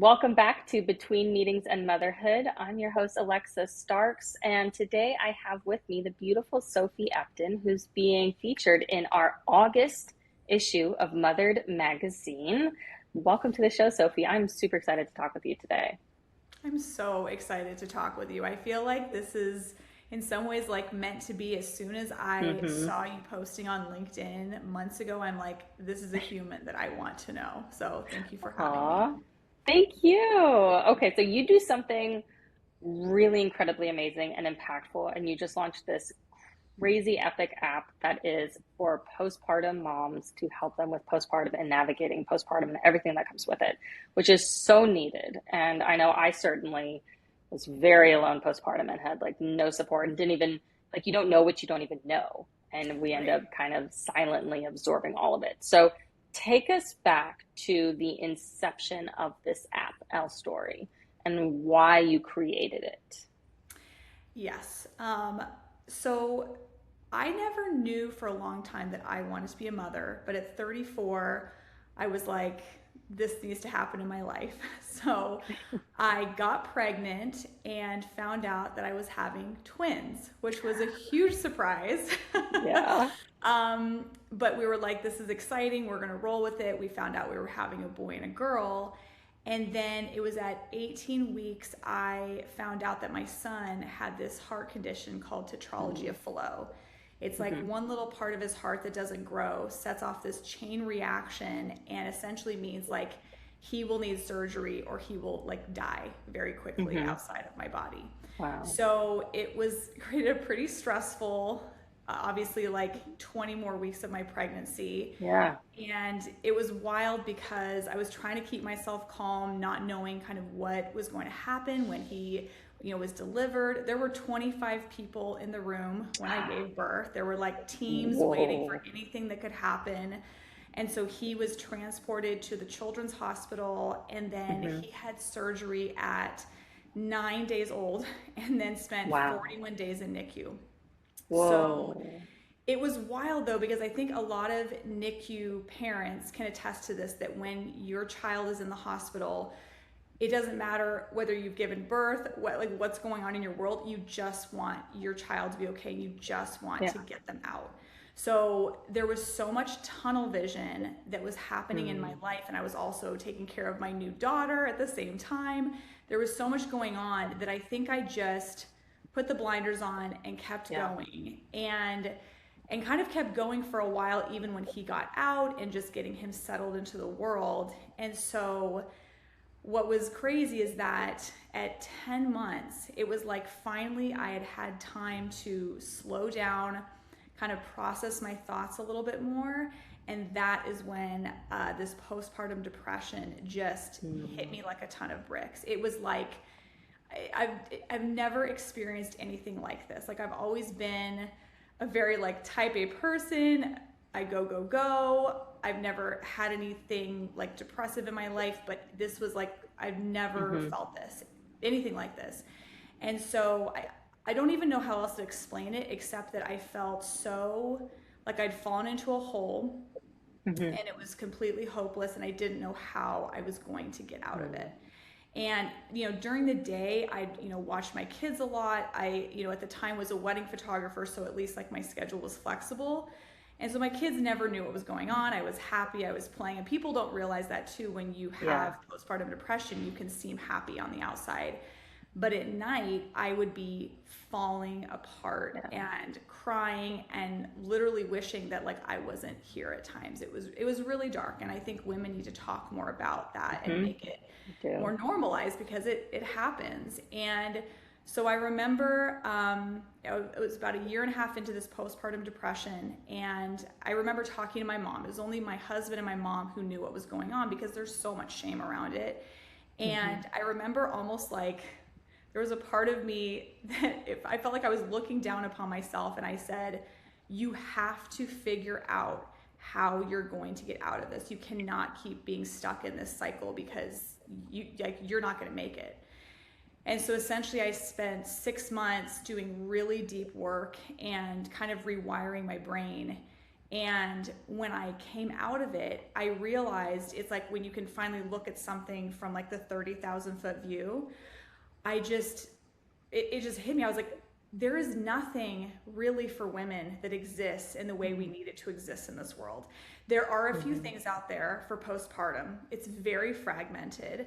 Welcome back to Between Meetings and Motherhood. I'm your host, Alexa Starks, and today I have with me the beautiful Sophie Epton, who's being featured in our August issue of Mothered magazine. Welcome to the show, Sophie. I'm super excited to talk with you today. I'm so excited to talk with you. I feel like this is in some ways like meant to be. As soon as I Mm-hmm. saw you posting on LinkedIn months ago, I'm like, this is a human that I want to know. So thank you for having me. Aw, thank you. Okay, so you do something really incredibly amazing and impactful, and you just launched this crazy epic app that is for postpartum moms to help them with postpartum and navigating postpartum and everything that comes with it, which is so needed. And I know I certainly was very alone postpartum and had like no support and didn't even like you don't know what you don't even know. And we end up Right. kind of silently absorbing all of it. So take us back to the inception of this app, Elstori, and why you created it. Yes. So I never knew for a long time that I wanted to be a mother, but at 34, I was like, this needs to happen in my life. So I got pregnant and found out that I was having twins, which was a huge surprise. Yeah. But we were like, this is exciting. We're going to roll with it. We found out we were having a boy and a girl. And then it was at 18 weeks, I found out that my son had this heart condition called tetralogy of Fallot. It's like Mm-hmm. one little part of his heart that doesn't grow sets off this chain reaction and essentially means like he will need surgery or he will like die very quickly Mm-hmm. outside of my body. Wow. So it was created a pretty stressful, obviously like 20 more weeks of my pregnancy. Yeah. And it was wild because I was trying to keep myself calm, not knowing kind of what was going to happen when he, was delivered. There were 25 people in the room when I gave birth. There were like teams waiting for Whoa. anything that could happen. And so he was transported to the children's hospital and then Hmm. he had surgery at 9 days old and then spent Wow. 41 days in NICU. So Whoa. it was wild though, because I think a lot of NICU parents can attest to this that when your child is in the hospital, it doesn't matter whether you've given birth, what's going on in your world, you just want your child to be okay. You just want Yeah. to get them out. So there was so much tunnel vision that was happening in my Mm. life. And I was also taking care of my new daughter at the same time. There was so much going on that I think I just put the blinders on and kept Yeah. going. And kind of kept going for a while, even when he got out and just getting him settled into the world. And so what was crazy is that at 10 months, it was like finally I had had time to slow down, kind of process my thoughts a little bit more. And that is when this postpartum depression just hit Mm. me like a ton of bricks. It was like I've never experienced anything like this. Like I've always been a very like type A person. I go go go. I've never had anything like depressive in my life, but this was like I've never Hmm. felt this, anything like this. And so I don't even know how else to explain it except that I felt so like I'd fallen into a hole Hmm. and it was completely hopeless and I didn't know how I was going to get out of it. Mm. And during the day, I watched my kids a lot. I at the time was a wedding photographer, so at least like my schedule was flexible. And so my kids never knew what was going on. I was happy. I was playing, and people don't realize that too. When you Yeah. have postpartum depression, you can seem happy on the outside, but at night I would be falling apart Yeah. and crying and literally wishing that like I wasn't here at times. It was really dark, and I think women need to talk more about that and Hmm. make it I do. more normalized because it happens. And so I remember it was about a year and a half into this postpartum depression, and I remember talking to my mom. It was only my husband and my mom who knew what was going on because there's so much shame around it. Hmm. And I remember almost like there was a part of me that if I felt like I was looking down upon myself, and I said, you have to figure out how you're going to get out of this. You cannot keep being stuck in this cycle because you're not going to make it. And so essentially I spent 6 months doing really deep work and kind of rewiring my brain. And when I came out of it, I realized it's like when you can finally look at something from like the 30,000 foot view, it just hit me. I was like, there is nothing really for women that exists in the way we need it to exist in this world. There are a few things out there for postpartum. It's very fragmented.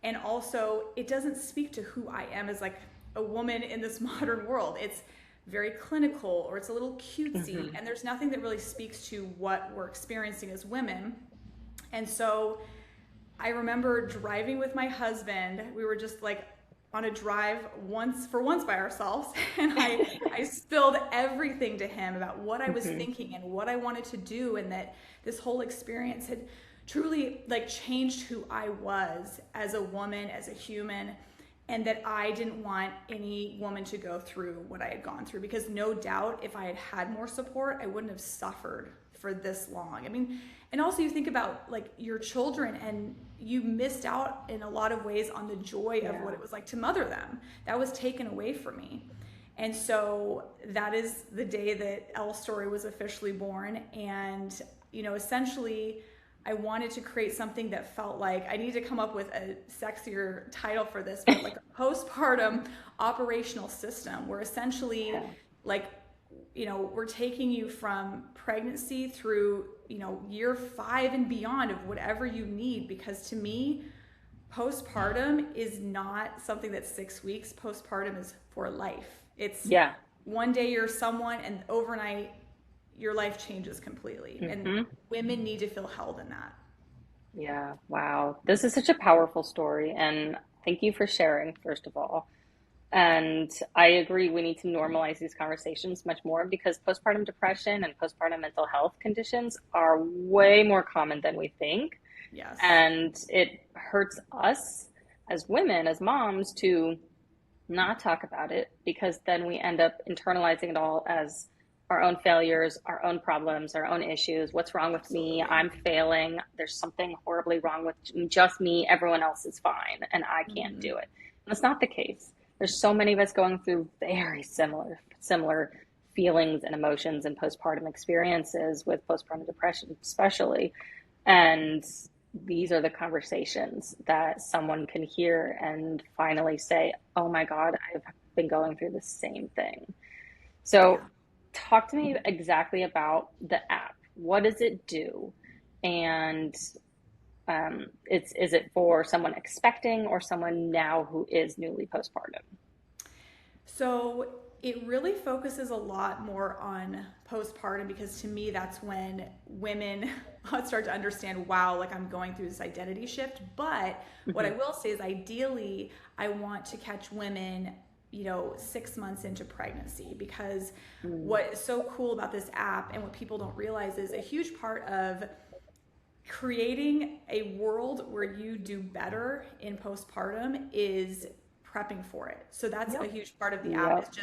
And also, it doesn't speak to who I am as like a woman in this modern world. It's very clinical, or it's a little cutesy, and there's nothing that really speaks to what we're experiencing as women. And so I remember driving with my husband. We were just like on a drive once by ourselves, and I spilled everything to him about what I was thinking and what I wanted to do, and that this whole experience had truly like changed who I was as a woman, as a human, and that I didn't want any woman to go through what I had gone through, because no doubt if I had had more support, I wouldn't have suffered for this long. I mean, and also you think about like your children, and you missed out in a lot of ways on the joy of what it was like to mother them. That was taken away from me. And so that is the day that Elstori was officially born. And, you know, essentially I wanted to create something that felt like, I need to come up with a sexier title for this, but like a postpartum operational system, where essentially like, you know, we're taking you from pregnancy through, you know, year 5 and beyond of whatever you need. Because to me, postpartum is not something that's 6 weeks. Postpartum is for life. It's one day you're someone, and overnight your life changes completely. And women need to feel held in that. Yeah, wow. This is such a powerful story. And thank you for sharing, first of all. And I agree, we need to normalize these conversations much more, because postpartum depression and postpartum mental health conditions are way more common than we think. Yes. And it hurts us as women, as moms, to not talk about it, because then we end up internalizing it all as our own failures, our own problems, our own issues. What's wrong with me? I'm failing. There's something horribly wrong with just me. Everyone else is fine, and I can't do it. And that's not the case. There's so many of us going through very similar feelings and emotions and postpartum experiences, with postpartum depression especially. And these are the conversations that someone can hear and finally say, oh my God, I've been going through the same thing. So talk to me exactly about the app. What does it do? And is it for someone expecting or someone now who is newly postpartum? So it really focuses a lot more on postpartum, because to me, that's when women start to understand, wow, like I'm going through this identity shift. But what I will say is, ideally, I want to catch women, you know, 6 months into pregnancy, because what is so cool about this app, and what people don't realize, is a huge part of creating a world where you do better in postpartum is prepping for it. So that's a huge part of the app.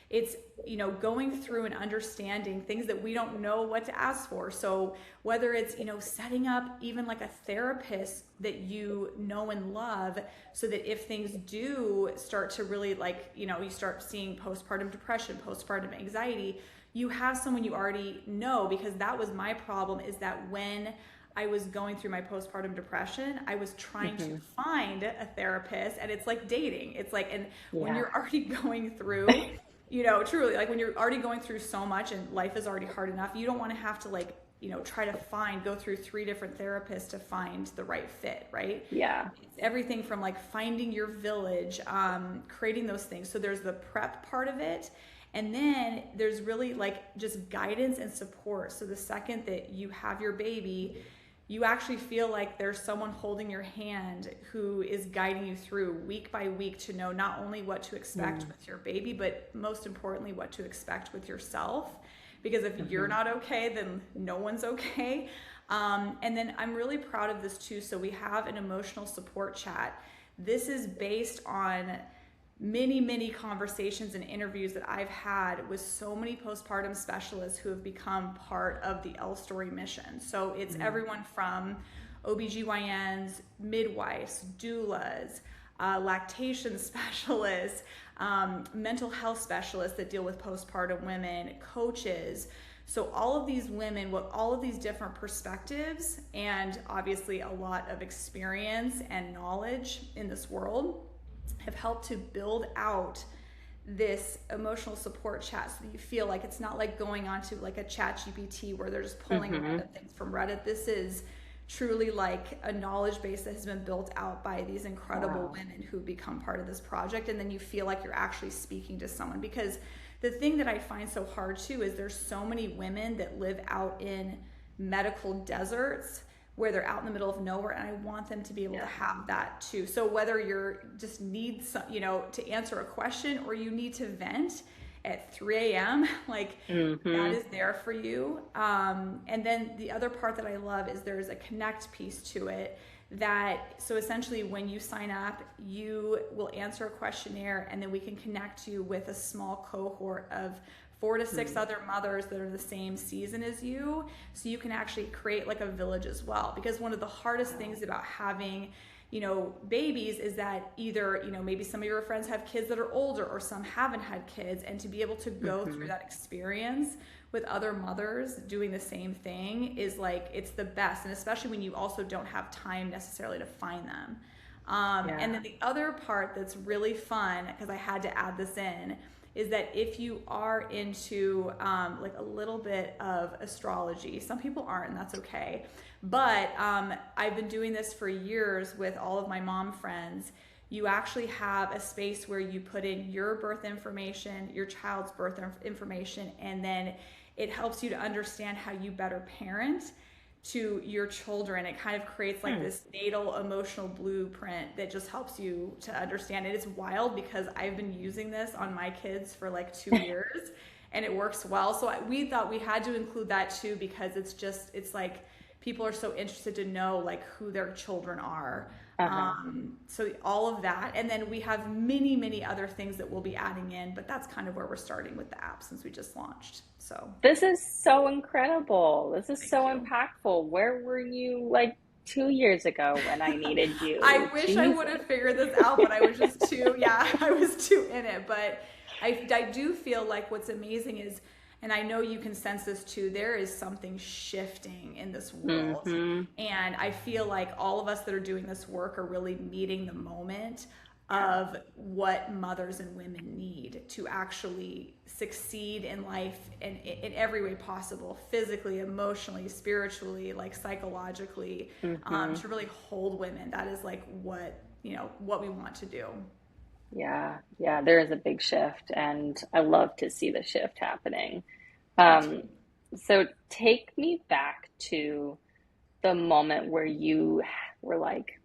It's you know, going through and understanding things that we don't know what to ask for. So whether it's, you know, setting up even like a therapist that you know and love, so that if things do start to really, like, you know, you start seeing postpartum depression, postpartum anxiety, you have someone you already know. Because that was my problem, is that when I was going through my postpartum depression, I was trying to find a therapist, and it's like dating. It's like, and when you're already going through, you know, truly, like when you're already going through so much and life is already hard enough, you don't want to have to, like, you know, try to go through 3 different therapists to find the right fit, right? Yeah. It's everything from like finding your village, creating those things. So there's the prep part of it. And then there's really like just guidance and support. So the second that you have your baby, you actually feel like there's someone holding your hand who is guiding you through week by week to know not only what to expect with your baby, but most importantly, what to expect with yourself. Because if you're not okay, then no one's okay. And then I'm really proud of this too. So we have an emotional support chat. This is based on many conversations and interviews that I've had with so many postpartum specialists who have become part of the Elstori mission. So it's everyone from OBGYNs, midwives, doulas, lactation specialists, mental health specialists that deal with postpartum women, coaches. So all of these women with all of these different perspectives and obviously a lot of experience and knowledge in this world have helped to build out this emotional support chat so that you feel like it's not like going onto like a chat GPT where they're just pulling random things from Reddit. This is truly like a knowledge base that has been built out by these incredible women who become part of this project. And then you feel like you're actually speaking to someone, because the thing that I find so hard too is there's so many women that live out in medical deserts where they're out in the middle of nowhere, and I want them to be able to have that too. So whether you're just need some, to answer a question, or you need to vent at 3 a.m., like that is there for you. And then the other part that I love is there's a connect piece to it, that so essentially when you sign up, you will answer a questionnaire, and then we can connect you with a small cohort of 4 to 6 other mothers that are the same season as you, so you can actually create like a village as well. Because one of the hardest things about having babies is that either maybe some of your friends have kids that are older, or some haven't had kids, and to be able to go through that experience with other mothers doing the same thing is like, it's the best. And especially when you also don't have time necessarily to find them. And then the other part that's really fun, because I had to add this in, is that if you are into like a little bit of astrology, some people aren't, and that's okay. But I've been doing this for years with all of my mom friends. You actually have a space where you put in your birth information, your child's birth information, and then it helps you to understand how you better parent to your children. It kind of creates like this natal emotional blueprint that just helps you to understand it. It's wild because I've been using this on my kids for like 2 years and it works well. So we thought we had to include that too, because it's like people are so interested to know like who their children are. So all of that. And then we have many, many other things that we'll be adding in, but that's kind of where we're starting with the app since we just launched. So This is so incredible. This is thank so you. impactful. Where were you like 2 years ago when I needed I you? wish I Jesus. would have figured this out, but I was just too, I was too in it. But I do feel like what's amazing is, and I know you can sense this too, there is something shifting in this world. And I feel like all of us that are doing this work are really meeting the moment of what mothers and women need to actually succeed in life in every way possible, physically, emotionally, spiritually, like psychologically, to really hold women. That is like what we want to do. Yeah, yeah, there is a big shift, and I love to see the shift happening. Me too. Um, so take me back to the moment where you were like,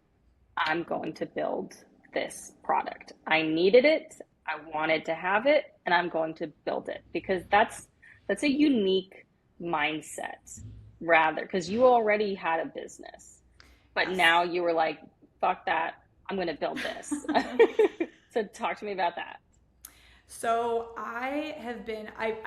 I'm going to build this product. I needed it, I wanted to have it, and I'm going to build it, because that's a unique mindset, rather, because you already had a business, but Yes. now you were like, fuck that, I'm going to build this. So talk to me about that. So I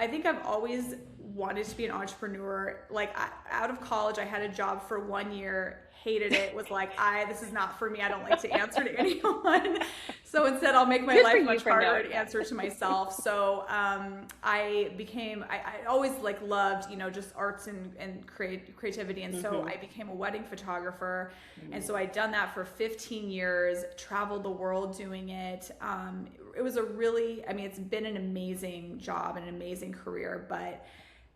think I've always wanted to be an entrepreneur. Like out of college, I had a job for 1 year, hated it, was like, this is not for me. I don't like to answer to anyone. So instead I'll make my Good for life you much for harder knowing to that. answer to myself. So I always like loved, just arts and creativity. And so I became a wedding photographer. And so I'd done that for 15 years, traveled the world doing it. It was it's been an amazing job and an amazing career. But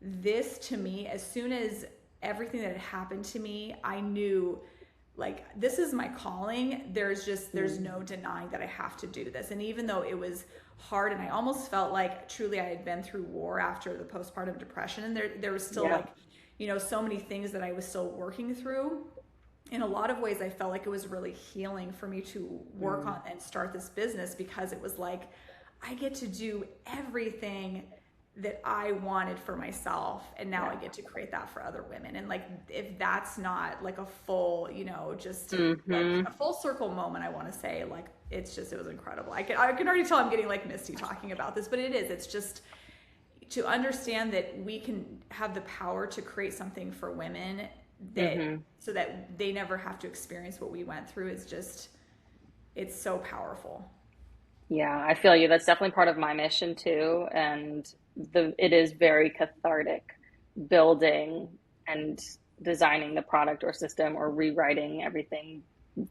this to me, as soon as everything that had happened to me, I knew like this is my calling. There's no denying that I have to do this. And even though it was hard and I almost felt like truly I had been through war after the postpartum depression, and there was still Yeah. like, so many things that I was still working through. In a lot of ways I felt like it was really healing for me to work on and start this business, because it was like I get to do everything that I wanted for myself, and now I Yeah. get to create that for other women. And like if that's not like a full, just like Hmm. a full circle moment, I want to say, like it was incredible. I can already tell I'm getting like misty talking about this, but it's just to understand that we can have the power to create something for women that Hmm. so that they never have to experience what we went through is just, it's so powerful. Yeah, I feel you. That's definitely part of my mission too. And it is very cathartic building and designing the product or system or rewriting everything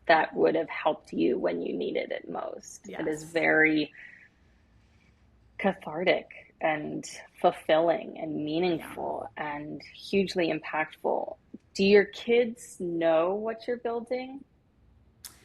that would have helped you when you needed it most. It is Yes. very cathartic and fulfilling and Yeah. meaningful and hugely impactful. Do your kids know what you're building?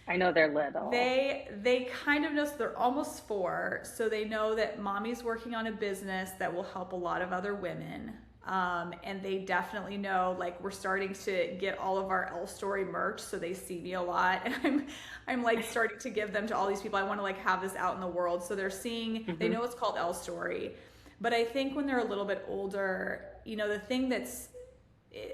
I know they're little. They kind of know, so they're almost 4, so they know that mommy's working on a business that will help a lot of other women. And they definitely know, like, we're starting to get all of our Elstori merch, so they see me a lot, and I'm like starting to give them to all these people. I want to like have this out in the world, so they're seeing, they Hmm. know it's called Elstori, but I think when they're a little bit older, the thing that's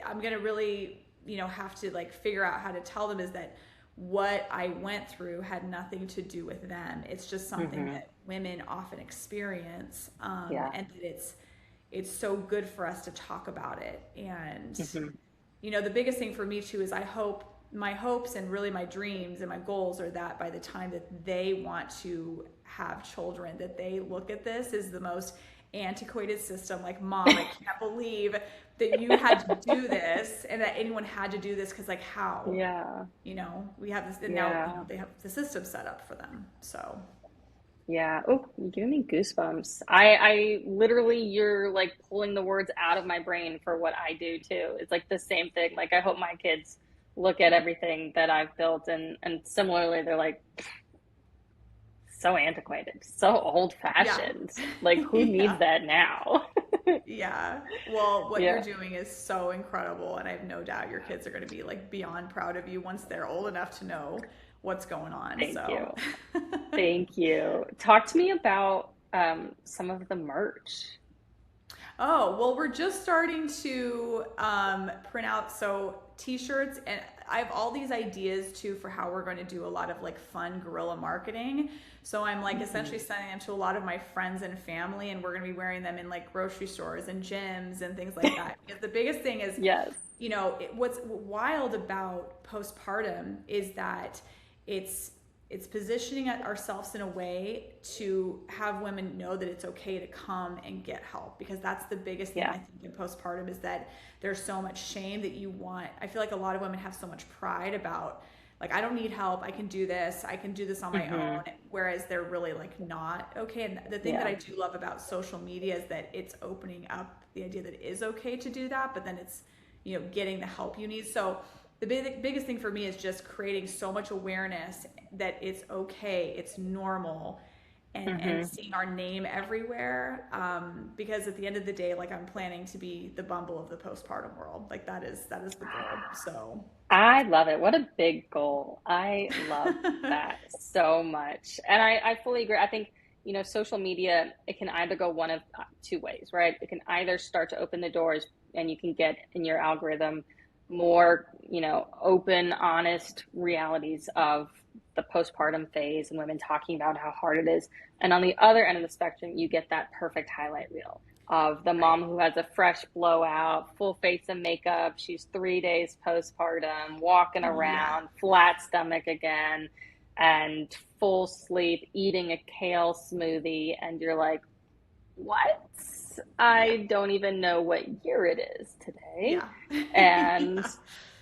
I'm gonna really, have to like figure out how to tell them is that what I went through had nothing to do with them. It's just something Hmm. that women often experience, Yeah. and that it's so good for us to talk about it. And Hmm. the biggest thing for me too is I hope my hopes and really my dreams and my goals are that by the time that they want to have children, that they look at this as the most antiquated system. Like, mom, I can't believe that you had to do this and that anyone had to do this, because like how, Yeah. we have this, and now Yeah. they have the system set up for them. So Yeah. Oh, you're giving me goosebumps. I literally, you're like pulling the words out of my brain for what I do too. It's like the same thing. Like I hope my kids look at everything that I've built and similarly they're like so antiquated, so old yeah. fashioned. Like who needs Yeah. that now? Yeah. Well, what you're Yeah. doing is so incredible, and I have no doubt your kids are going to be like beyond proud of you once they're old enough to know what's going on. Thank you. So, Thank you. Talk to me about some of the merch. oh, well, we're just starting to print out t-shirts, and I have all these ideas too for how we're going to do a lot of like fun guerrilla marketing. So I'm like essentially Mhm. sending them to a lot of my friends and family, and we're going to be wearing them in like grocery stores and gyms and things like that. Because the biggest thing is, Yes. what's wild about postpartum is that it's it's positioning ourselves in a way to have women know that it's okay to come and get help, because that's the biggest thing I Yeah. think in postpartum is that there's so much shame that I feel like a lot of women have so much pride about, like, I don't need help, I can do this on my Hmm. own, whereas they're really like not okay. And the thing that Yeah. I do love about social media is that it's opening up the idea that it is okay to do that, but then it's getting the help you need. So the biggest thing for me is just creating so much awareness that it's okay, it's normal, and Hmm. seeing our name everywhere. Because at the end of the day, like, I'm planning to be the Bumble of the postpartum world. Like, that is the goal. So I love it. What a big goal. I love that so much. And I fully agree. I think, social media, it can either go one of two ways, right? It can either start to open the doors and you can get in your algorithm more, open, honest realities of the postpartum phase and women talking about how hard it is. And on the other end of the spectrum, you get that perfect highlight reel of the right. mom who has a fresh blowout, full face of makeup. She's 3 days postpartum, walking Yeah. around, flat stomach again, and full sleep, eating a kale smoothie. And you're like, what? Yeah. I don't even know what year it is today. Yeah. And Yeah.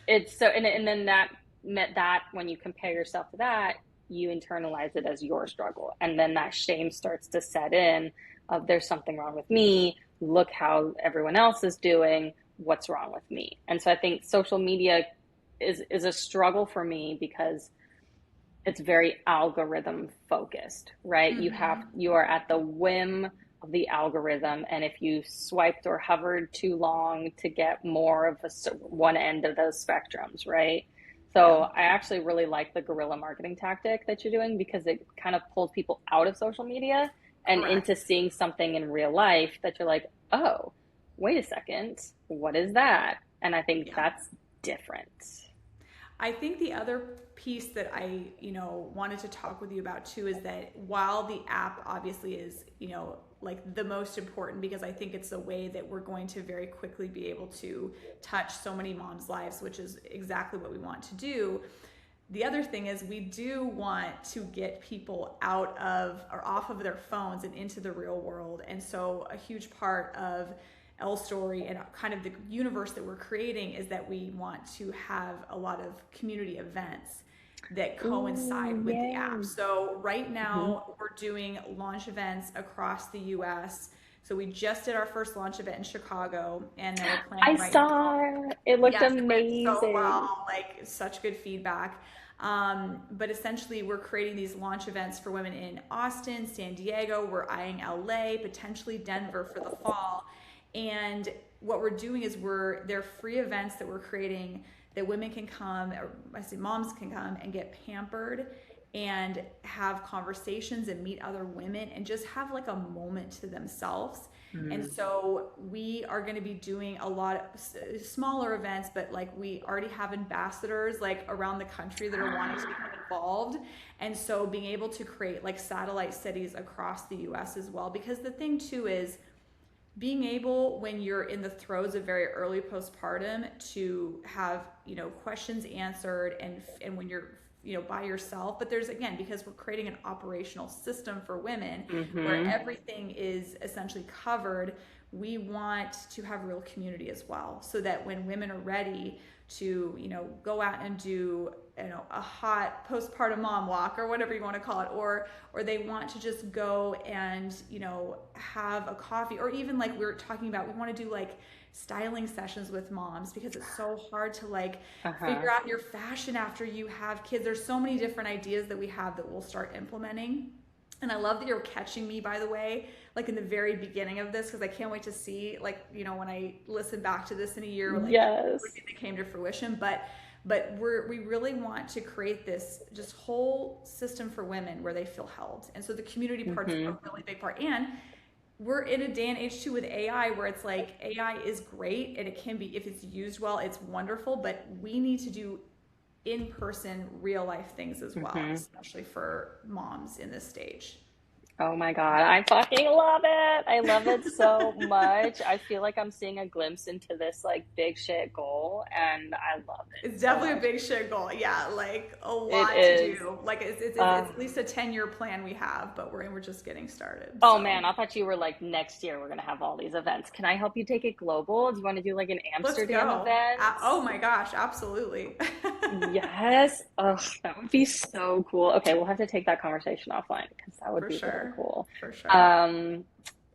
it's so, and then that meant that when you compare yourself to that, you internalize it as your struggle. And then that shame starts to set in of there's something wrong with me. Look how everyone else is doing. What's wrong with me? And so I think social media is a struggle for me because it's very algorithm focused, right? Mm-hmm. You are at the whim of the algorithm, and if you swiped or hovered too long to get more of one end of those spectrums, right? Yeah. So I actually really like the guerrilla marketing tactic that you're doing because it kind of pulls people out of social media and into Correct. seeing something in real life that you're like, oh, wait a second, what is that? And I think Yeah. that's different. I think the other piece that I, wanted to talk with you about too is that while the app obviously is, like the most important, because I think it's a way that we're going to very quickly be able to touch so many moms' lives, which is exactly what we want to do. The other thing is we do want to get people out of or off of their phones and into the real world. And so a huge part of Elstori and kind of the universe that we're creating is that we want to have a lot of community events that Ooh, coincide with the app. yay. So right Hmm. now we're doing launch events across the US. So we just did our first launch event in Chicago, and then we're I planning right now. saw it looked Yes, it went so amazing. well, like such good feedback. But essentially, we're creating these launch events for women in Austin, San Diego. We're eyeing LA, potentially Denver for the fall. And what we're doing is they're free events that we're creating that women can come, or I say moms can come and get pampered and have conversations and meet other women and just have like a moment to themselves. And Mm. so we are going to be doing a lot of smaller events, but like we already have ambassadors like around the country that are wanting to become involved. And so being able to create like satellite cities across the US as well. Because the thing too is being able, when you're in the throes of very early postpartum, to have, questions answered, and when you're, by yourself. But there's, again, because we're creating an operational system for women where Hmm. everything is essentially covered, we want to have real community as well, so that when women are ready to, go out and do, a hot postpartum mom walk or whatever you want to call it, or they want to just go and, have a coffee, or even like we were talking about, we want to do like styling sessions with moms, because it's so hard to like Uh-huh. figure out your fashion after you have kids. There's so many different ideas that we have that we'll start implementing. And I love that you're catching me, by the way, like in the very beginning of this, because I can't wait to see, like, when I listen back to this in a year, like Yes. everything that came to fruition. But we really want to create this just whole system for women where they feel held. And so the community part's a Hmm. really big part. And we're in a day and age too with AI where it's like AI is great and it can be, if it's used well, it's wonderful, but we need to do in person, real life things as well, Hmm. especially for moms in this stage. Oh my God, I fucking love it. I love it so much. I feel like I'm seeing a glimpse into this like big shit goal, and I love it It's so definitely a much. big shit goal. Yeah, like a It lot to is. do. Like it's Uh, at least a 10-year plan we have, but we're just getting started. oh So man, I thought you were like next year we're gonna have all these events. Can I help you take it global? Do you want to do like an let's Amsterdam go. event? Oh my gosh, absolutely. Yes. Ugh, that would be so cool. Okay, we'll have to take that conversation offline because that would For be really sure. cool. For sure. Um,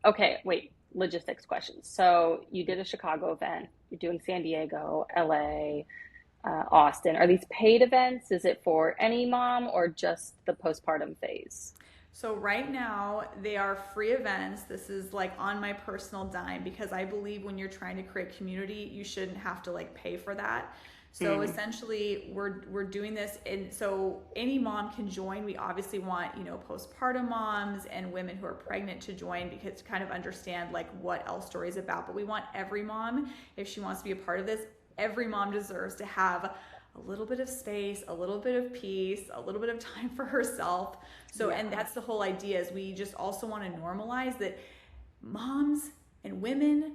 okay, wait, logistics questions. So you did a Chicago event, you're doing San Diego, LA, Austin. Are these paid events? Is it for any mom or just the postpartum phase? So right now they are free events. This is like on my personal dime, because I believe when you're trying to create community, you shouldn't have to like pay for that. So Hmm. essentially we're doing this, and so any mom can join. We obviously want, postpartum moms and women who are pregnant to join, because to kind of understand like what Elstori is about. But we want every mom, if she wants to be a part of this, every mom deserves to have a little bit of space, a little bit of peace, a little bit of time for herself. So, and Yeah. that's the whole idea, is we just also want to normalize that moms and women,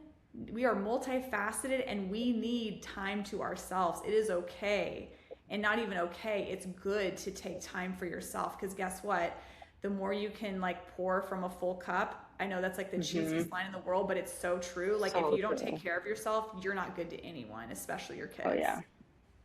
we are multifaceted and we need time to ourselves. It is okay, and not even okay, it's good to take time for yourself, because guess what? The more you can like pour from a full cup, I know that's like the Hmm. cheesiest line in the world, but it's so true. Like if So you don't take true. care of yourself, you're not good to anyone, especially your Oh kids. yeah.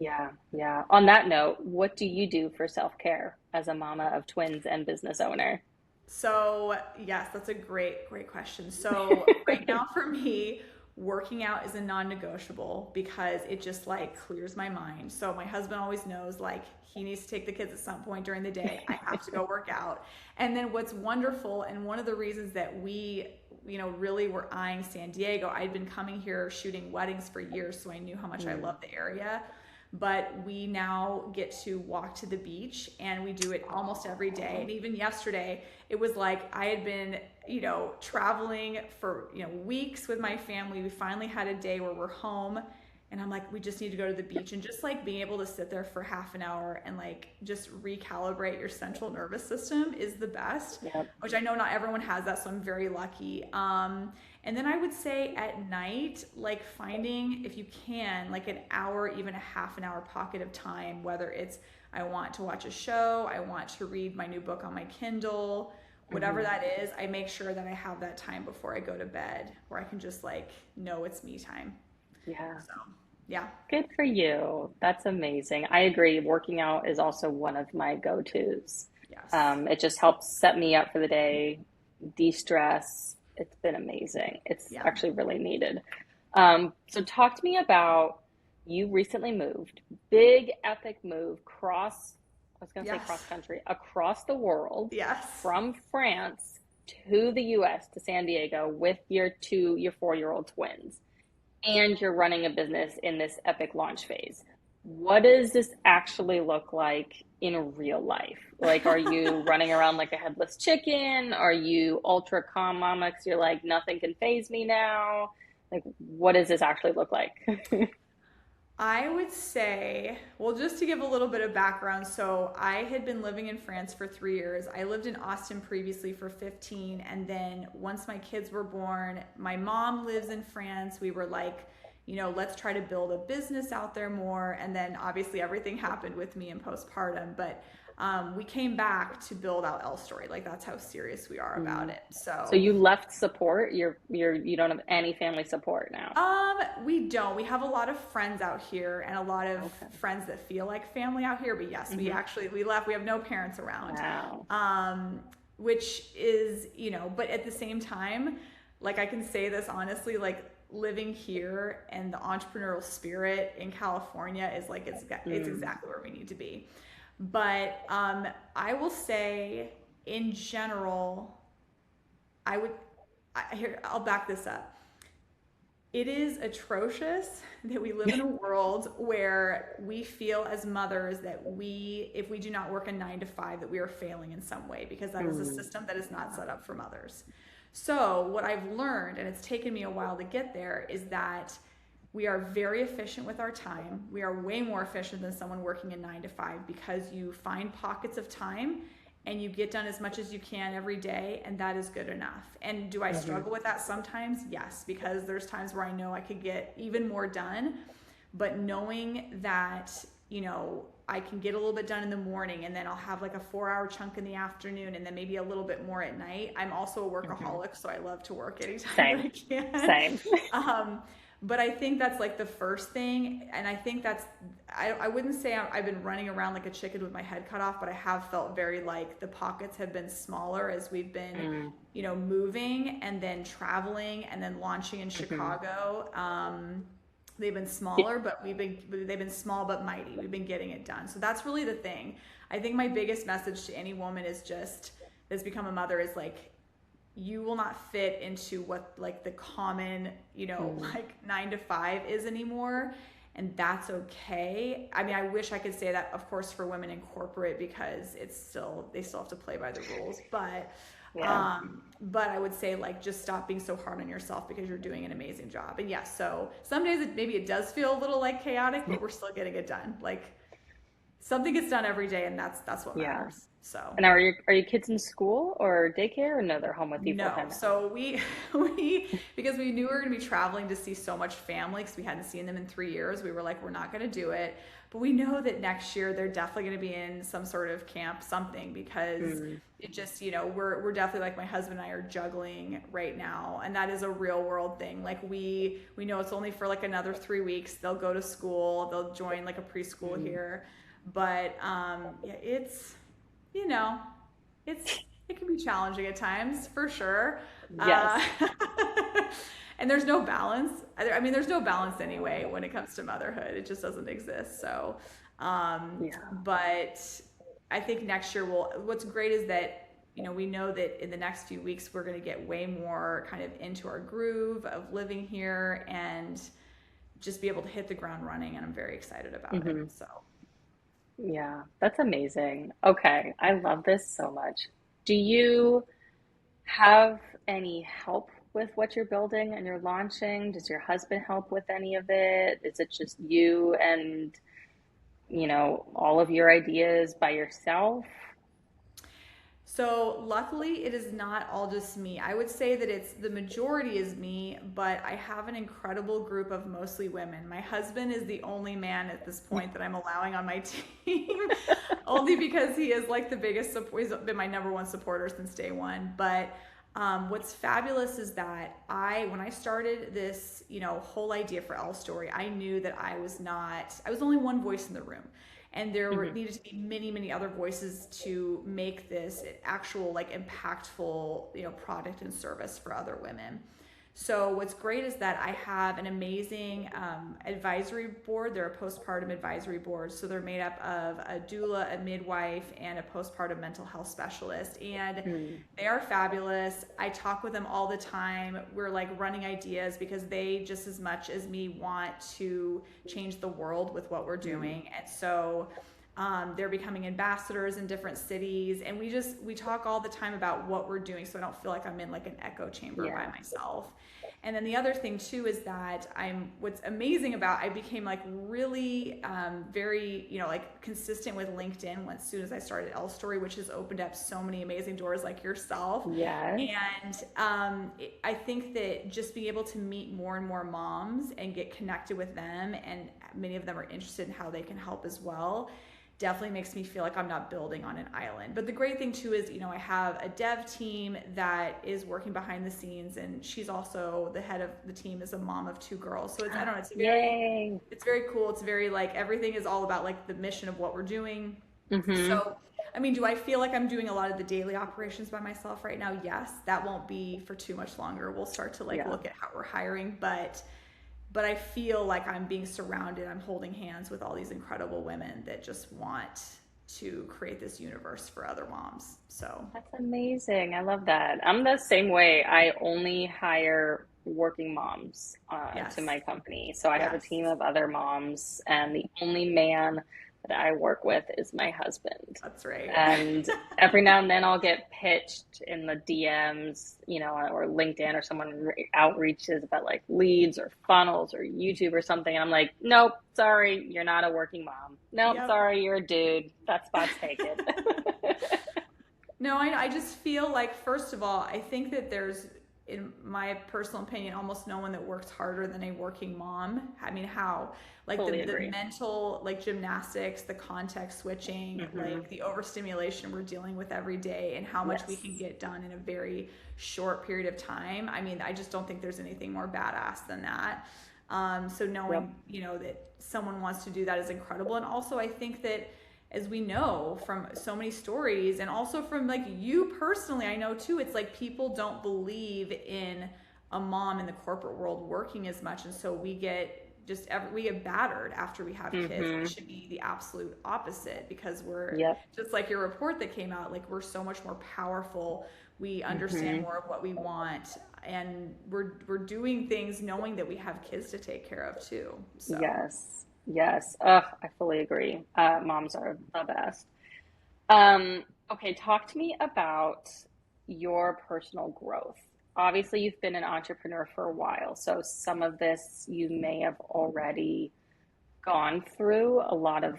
Yeah, yeah. On that note, what do you do for self-care as a mama of twins and business owner? So, yes, that's a great question. So, right now for me, working out is a non-negotiable, because it just like clears my mind. So, my husband always knows like he needs to take the kids at some point during the day. I have to go work out. And then what's wonderful, and one of the reasons that we, really were eyeing San Diego, I'd been coming here shooting weddings for years, so I knew how much I Mm. love the area. But we now get to walk to the beach, and we do it almost every day. Oh. And even yesterday, it was like I had been, traveling for, weeks with my family. We finally had a day where we're home, and I'm like, we just need to go to the beach, and just like being able to sit there for half an hour and like just recalibrate your central nervous system is the best, Yep. which I know not everyone has that, so I'm very lucky. And then I would say at night, like finding, if you can, like an hour, even a half an hour pocket of time, whether it's I want to watch a show, I want to read my new book on my Kindle, whatever that is, I make sure that I have that time before I go to bed where I can just like know it's me time. Yeah. So, yeah. Good for you. That's amazing. I agree. Working out is also one of my go-tos. Yes. It just helps set me up for the day, de-stress. It's been amazing. It's Yeah. actually really needed. So talk to me about you recently moved. Big epic move I was going to say cross Yes. country, across the world Yes. from France to the US to San Diego with your 4-year-old twins, and you're running a business in this epic launch phase. What does this actually look like in real life? Like, are you running around like a headless chicken? Are you ultra calm mama? 'Cause you're like, nothing can phase me now. Like, what does this actually look like? I would say, well, just to give a little bit of background, so I had been living in France for 3 years. I lived in Austin previously for 15. And then once my kids were born, my mom lives in France. We were like, let's try to build a business out there more. And then obviously everything happened with me in postpartum. But we came back to build out Elstori. Like that's how serious we are about Mm. it. So So you left support. You don't have any family support now. We don't. We have a lot of friends out here and a lot of Okay. friends that feel like family out here. But yes, Hmm. we left. We have no parents around. Wow. Um, which is, but at the same time, like I can say this honestly, like living here and the entrepreneurial spirit in California is like it's Mm. exactly where we need to be. But I will say in general, I would here I'll back this up. It is atrocious that we live in a world where we feel as mothers that if we do not work a 9 to 5, that we are failing in some way because that is a Mm. system that is not set up for mothers. So, what I've learned, and it's taken me a while to get there, is that we are very efficient with our time. We are way more efficient than someone working a 9 to 5 because you find pockets of time and you get done as much as you can every day, and that is good enough. And do I Hmm. struggle with that sometimes? Yes, because there's times where I know I could get even more done, but knowing that, I can get a little bit done in the morning and then I'll have like a 4 hour chunk in the afternoon and then maybe a little bit more at night. I'm also a Hmm. workaholic, so I love to work anytime that Same. I can. Same. Um, but I think that's like the first thing. And I think I wouldn't say I've been running around like a chicken with my head cut off, but I have felt very like the pockets have been smaller as we've been, Mm. moving and then traveling and then launching in Hmm. Chicago. They've been smaller, but they've been small but mighty. We've been getting it done. So that's really the thing. I think my biggest message to any woman is just that's become a mother is like you will not fit into what like the common, Mm. like 9 to 5 is anymore. And that's okay. I mean, I wish I could say that, of course, for women in corporate because they still have to play by the rules. Yeah. But I would say like just stop being so hard on yourself because you're doing an amazing job. And yes, so some days maybe it does feel a little like chaotic, but we're still getting it done. Like something gets done every day, and that's what Yeah. matters. So. And are your kids in school or daycare, or no, they're home with you full No. time now? So we because we knew we were going to be traveling to see so much family because we hadn't seen them in 3 years, we were like, we're not going to do it. But we know that next year they're definitely going to be in some sort of camp, something, because Mm. it just, we're definitely like my husband and I are juggling right now, and that is a real world thing. Like we know it's only for like another 3 weeks. They'll go to school, they'll join like a preschool Mm. here, but yeah, you know, it can be challenging at times for sure. Uh, Yes. and there's no balance. I mean, there's no balance anyway when it comes to motherhood. It just doesn't exist. So, Yeah. but I think next year what's great is that, we know that in the next few weeks, we're going to get way more kind of into our groove of living here and just be able to hit the ground running. And I'm very excited about it. Hmm. So. Yeah. That's amazing. Okay. I love this so much. Do you have any help with what you're building and you're launching? Does your husband help with any of it? Is it just you and, all of your ideas by yourself? So luckily it is not all just me. I would say that it's the majority is me, but I have an incredible group of mostly women. My husband is the only man at this point that I'm allowing on my team, only because he is like the biggest support. He's been my number one supporter since day one. But what's fabulous is that when I started this, whole idea for Elstori, I knew that I was only one voice in the room. And there Hmm. needed to be many, many other voices to make this actual like impactful, product and service for other women. So what's great is that I have an amazing advisory board. They're a postpartum advisory board. So they're made up of a doula, a midwife, and a postpartum mental health specialist. And Hmm. they are fabulous. I talk with them all the time. We're like running ideas because they just as much as me want to change the world with what we're Hmm. doing. And so they're becoming ambassadors in different cities, and we talk all the time about what we're doing, so I don't feel like I'm in like an echo chamber by Yeah. myself. And then the other thing too is that what's amazing about I became like really very like consistent with LinkedIn as soon as I started Elstori, which has opened up so many amazing doors like yourself. Yes. And I think that just being able to meet more and more moms and get connected with them, and many of them are interested in how they can help as well, definitely makes me feel like I'm not building on an island. But the great thing too is, I have a dev team that is working behind the scenes, and she's also the head of the team, is a mom of two girls. So I don't know, Yay. it's very cool. It's very like everything is all about like the mission of what we're doing. Hmm. So, I mean, do I feel like I'm doing a lot of the daily operations by myself right now? Yes, that won't be for too much longer. We'll start to like Yeah. look at how we're hiring, but I feel like I'm being surrounded, I'm holding hands with all these incredible women that just want to create this universe for other moms. So, That's amazing. I love that. I'm the same way. I only hire working moms to yes, my company. So I have a yes, team of other moms, and the only man that I work with is my husband. that's right. And every now and then I'll get pitched in the DMs, or LinkedIn, or someone outreaches about like leads or funnels or YouTube or something. And I'm like, nope, sorry, you're not a working mom. Nope, Yep. sorry, you're a dude. That spot's taken. No, I just feel like, first of all, I think that there's, in my personal opinion, almost no one that works harder than a working mom. I mean, how? Like Totally the agree. mental, like gymnastics, the context switching, Hmm. like the overstimulation we're dealing with every day, and how much we can Yes. get done in a very short period of time. I mean, I just don't think there's anything more badass than that. So Yep. knowing, that someone wants to do that is incredible. And also, I think that as we know from so many stories, and also from like you personally, I know too, it's like people don't believe in a mom in the corporate world working as much, and so we get battered after we have kids. It Hmm. should be the absolute opposite, because we're Yep. just like your report that came out, like we're so much more powerful. We understand Hmm. more of what we want, and we're doing things knowing that we have kids to take care of too. So Yes. Yes. Ugh, I fully agree. Moms are the best. Okay, talk to me about your personal growth. Obviously, you've been an entrepreneur for a while, so some of this you may have already gone through. A lot of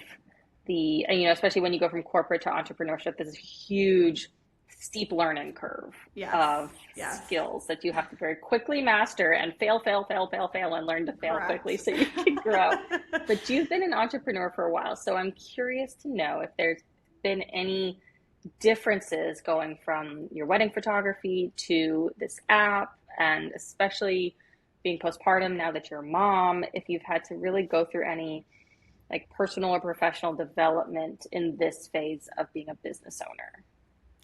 and, especially when you go from corporate to entrepreneurship, there's a huge, steep learning curve yes, of yes, skills that you have to very quickly master and fail, fail, fail, fail, fail, and learn to fail quickly correct. so you can grow. But you've been an entrepreneur for a while, so I'm curious to know if there's been any differences going from your wedding photography to this app, and especially being postpartum now that you're a mom, if you've had to really go through any like personal or professional development in this phase of being a business owner.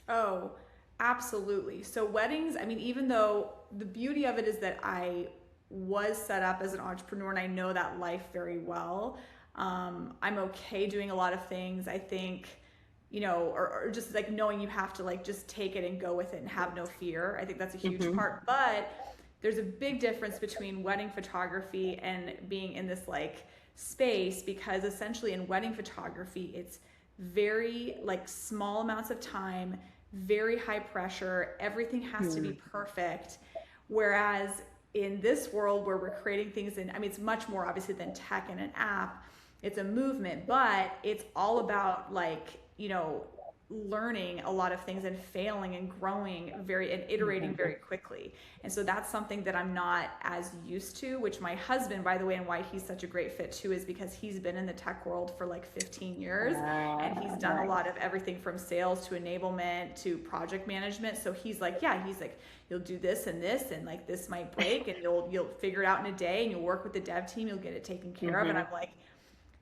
Oh, absolutely. So weddings, I mean, even though the beauty of it is that I was set up as an entrepreneur and I know that life very well, I'm okay doing a lot of things. I think, or just like knowing you have to like just take it and go with it and have no fear. I think that's a huge Mm-hmm. part. But there's a big difference between wedding photography and being in this like space, because essentially in wedding photography, it's very like small amounts of time, very high pressure, everything has to be perfect. Whereas in this world where we're creating things in, I mean, it's much more obviously than tech and an app, it's a movement, but it's all about like, learning a lot of things and failing and growing and iterating very quickly. And so that's something that I'm not as used to, which my husband, by the way, and why he's such a great fit too, is because he's been in the tech world for like 15 years and he's done a Nice. lot of everything from sales to enablement to project management. So he's like, yeah, he's like, you'll do this and like this might break and you'll figure it out in a day and you'll work with the dev team, you'll get it taken care of. And I'm like,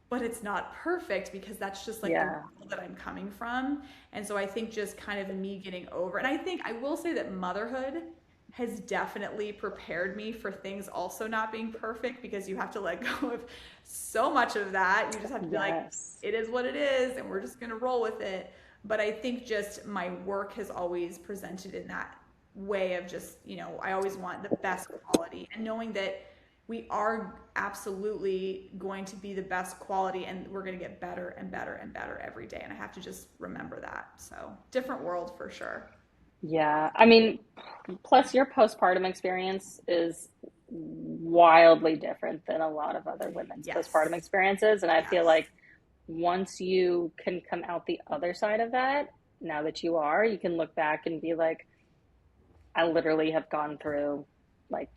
but it's not perfect because that's just like the Yeah. world that I'm coming from. And so I think just kind of me getting over, and I think I will say that motherhood has definitely prepared me for things also not being perfect, because you have to let go of so much of that. You just have to be like, Yes. it is what it is, and we're just going to roll with it. But I think just my work has always presented in that way of just, I always want the best quality, and knowing that we are absolutely going to be the best quality and we're going to get better and better and better every day. And I have to just remember that. So, different world for sure. Yeah. I mean, plus your postpartum experience is wildly different than a lot of other women's postpartum Yes. experiences. And I feel Yes. like once you can come out the other side of that, now that you are, you can look back and be like, I literally have gone through like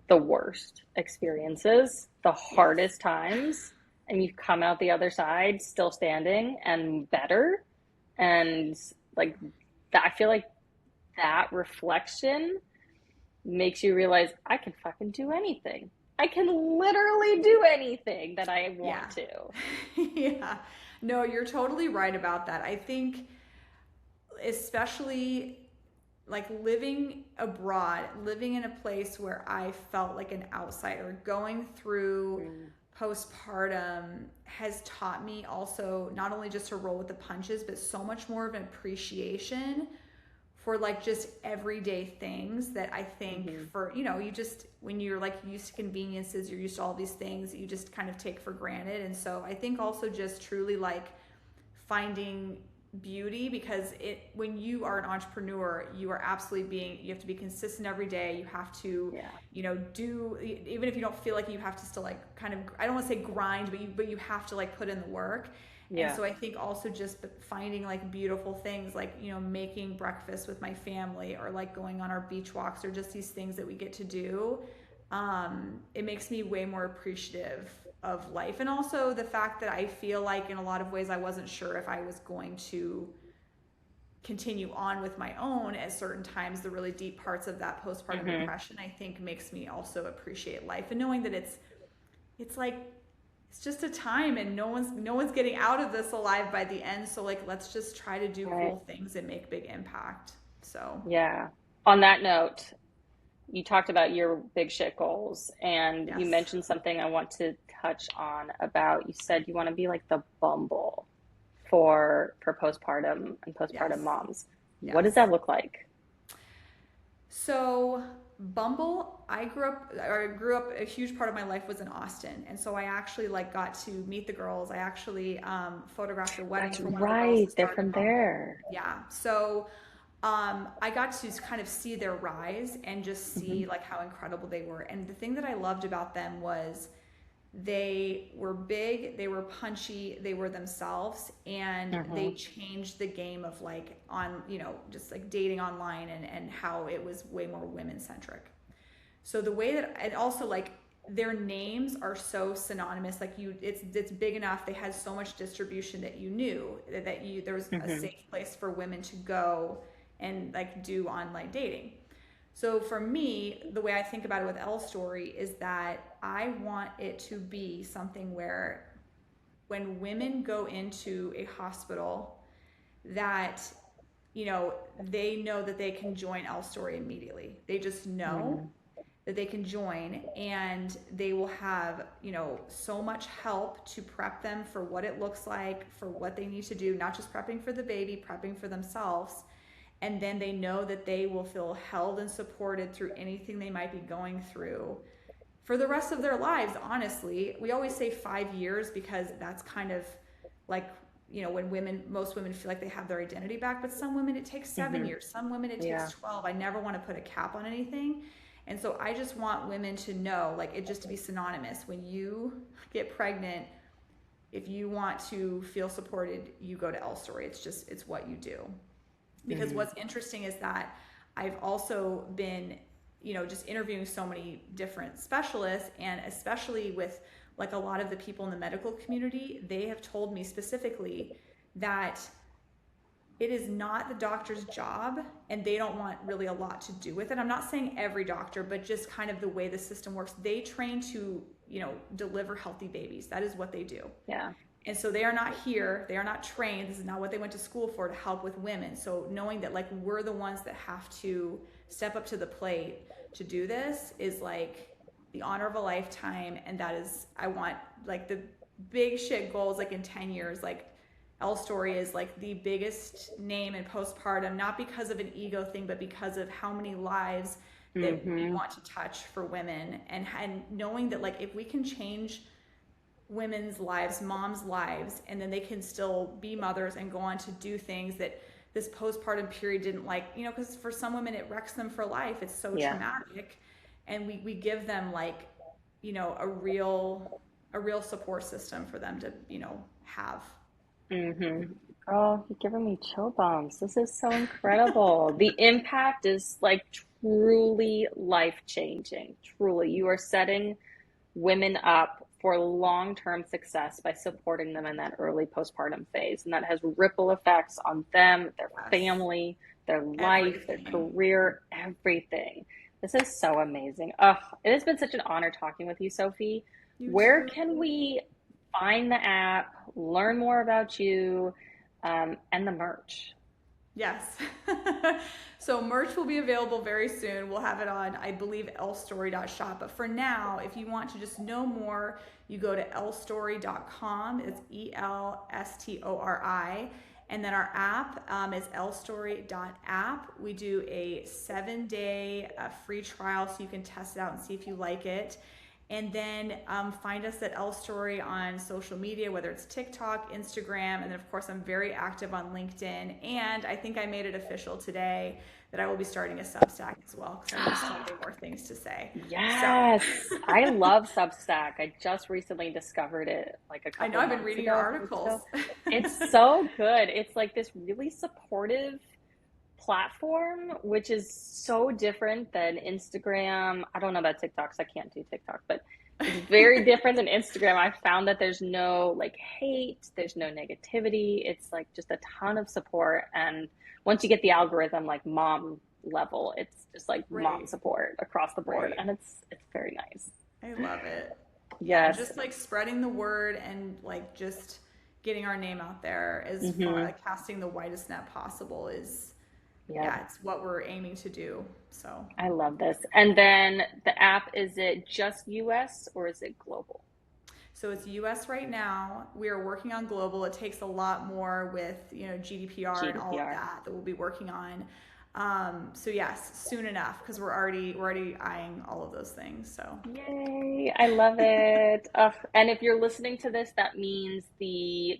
the worst experiences, the Yes. hardest times, and you've come out the other side still standing and better. And like that, I feel like that reflection makes you realize I can fucking do anything. I can literally do anything that I want Yeah. to. Yeah. No, you're totally right about that. I think, especially like living abroad, living in a place where I felt like an outsider, going through Mm, postpartum has taught me also not only just to roll with the punches, but so much more of an appreciation for like just everyday things that I think mm-hmm. for, you just, when you're like used to conveniences, you're used to all these things that you just kind of take for granted. And so I think also just truly like finding beauty, because when you are an entrepreneur, you are absolutely you have to be consistent every day. You have to, Yeah. do, even if you don't feel like you have to still like kind of, I don't want to say grind, but you have to like put in the work. And Yeah. so I think also just finding like beautiful things, like, making breakfast with my family, or like going on our beach walks, or just these things that we get to do. It makes me way more appreciative of life. And also the fact that I feel like in a lot of ways I wasn't sure if I was going to continue on with my own at certain times. The really deep parts of that postpartum Mm-hmm. depression, I think, makes me also appreciate life, and knowing that it's like it's just a time, and no one's getting out of this alive by the end. So like, let's just try to do Right. cool things and make big impact. So Yeah. On that note, you talked about your big shit goals and you yes. mentioned something I want to touch on about. You said you want to be like the Bumble for postpartum and postpartum Yes. moms. What does Yes. that look like? So Bumble, I grew up a huge part of my life was in Austin. And so I actually like got to meet the girls. I actually photographed a wedding That's for one of the girls who right. They're started from Bumble. there. Yeah. So I got to kind of see their rise and just Hmm. see like how incredible they were. And the thing that I loved about them was they were big, they were punchy, they were themselves, and Hmm. they changed the game of like just like dating online, and how it was way more women centric. So the way that, and also like their names are so synonymous, like it's big enough, they had so much distribution that you knew that there was a Hmm. safe place for women to go and like do online dating. So for me, the way I think about it with Elstori is that I want it to be something where when women go into a hospital, that they know that they can join Elstori immediately. They just know Hmm. that they can join, and they will have so much help to prep them for what it looks like, for what they need to do, not just prepping for the baby, prepping for themselves. And then they know that they will feel held and supported through anything they might be going through for the rest of their lives. Honestly, we always say 5 years because that's kind of like, when most women feel like they have their identity back, but some women it takes seven Hmm. years some women it takes Yeah. 12. I never want to put a cap on anything. And so I just want women to know, like, it just to be synonymous. When you get pregnant, if you want to feel supported, you go to Elstori. It's what you do. Because Mm-hmm. what's interesting is that I've also been, just interviewing so many different specialists, and especially with like a lot of the people in the medical community, they have told me specifically that it is not the doctor's job, and they don't want really a lot to do with it. I'm not saying every doctor, but just kind of the way the system works. They train to, deliver healthy babies. That is what they do. Yeah. And so they are not here, they are not trained, this is not what they went to school for, to help with women. So knowing that like we're the ones that have to step up to the plate to do this is like the honor of a lifetime. And that is, I want like the big shit goals, like in 10 years, like Elstori is like the biggest name in postpartum, not because of an ego thing, but because of how many lives that we Mm-hmm. want to touch for women. And knowing that like if we can change women's lives, moms' lives, and then they can still be mothers and go on to do things that this postpartum period didn't like, because for some women it wrecks them for life. It's so Yeah. traumatic. And we give them like, a real support system for them to, have. Mm-hmm. Oh, you're giving me chill bumps. This is so incredible. The impact is like truly life-changing. Truly. You are setting women up for long-term success by supporting them in that early postpartum phase. And that has ripple effects on them, their Yes. family, their life, their Everything. career, everything. This is so amazing. Ugh, it has been such an honor talking with you, Sophie. You Where too. can we find the app, learn more about you, and the merch? Yes. So merch will be available very soon. We'll have it on, I believe, elstory.shop. But for now, if you want to just know more, you go to elstori.com. It's Elstori. And then our app is elstori.app. We do a 7-day free trial so you can test it out and see if you like it. And then find us at Elstori on social media, whether it's TikTok, Instagram, and then of course I'm very active on LinkedIn. And I think I made it official today that I will be starting a Substack as well, because I have so many more things to say. So Yes, I love Substack. I just recently discovered it like a I know couple I've been months reading your ago, a few weeks ago. articles. It's so good. It's like this really supportive platform, which is so different than Instagram. I don't know about TikTok, 'cause I can't do TikTok, but it's very different than Instagram. I found that there's no like hate, there's no negativity. It's like just a ton of support. And once you get the algorithm like mom level, it's just like mom Right, support across the board. right. And it's very nice. I love it. Yeah, Yes. just like spreading the word and like just getting our name out there as far Hmm. like casting the widest net possible is, Yep. yeah, it's what we're aiming to do. So, I love this. And then the app, is it just US or is it global? so it's US right now. We are working on global. It takes a lot more with, GDPR and all of GDPR. that we'll be working on. So yes, soon enough, because we're already eyeing all of those things. So Yay, I love it. Ugh. And if you're listening to this, that means the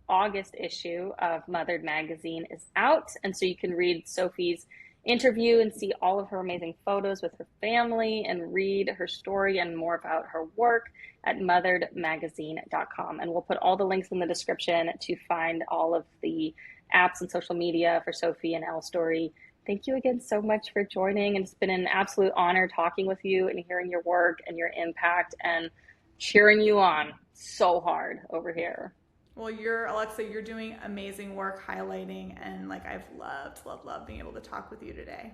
August issue of Mothered magazine is out. And so you can read Sophie's interview and see all of her amazing photos with her family and read her story and more about her work at motheredmagazine.com. And we'll put all the links in the description to find all of the apps and social media for Sophie and Elstori. Thank you again so much for joining. And it's been an absolute honor talking with you and hearing your work and your impact and cheering you on so hard over here. well, Alexa, you're doing amazing work highlighting, and like I've loved, loved, loved being able to talk with you today.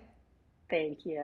Thank you.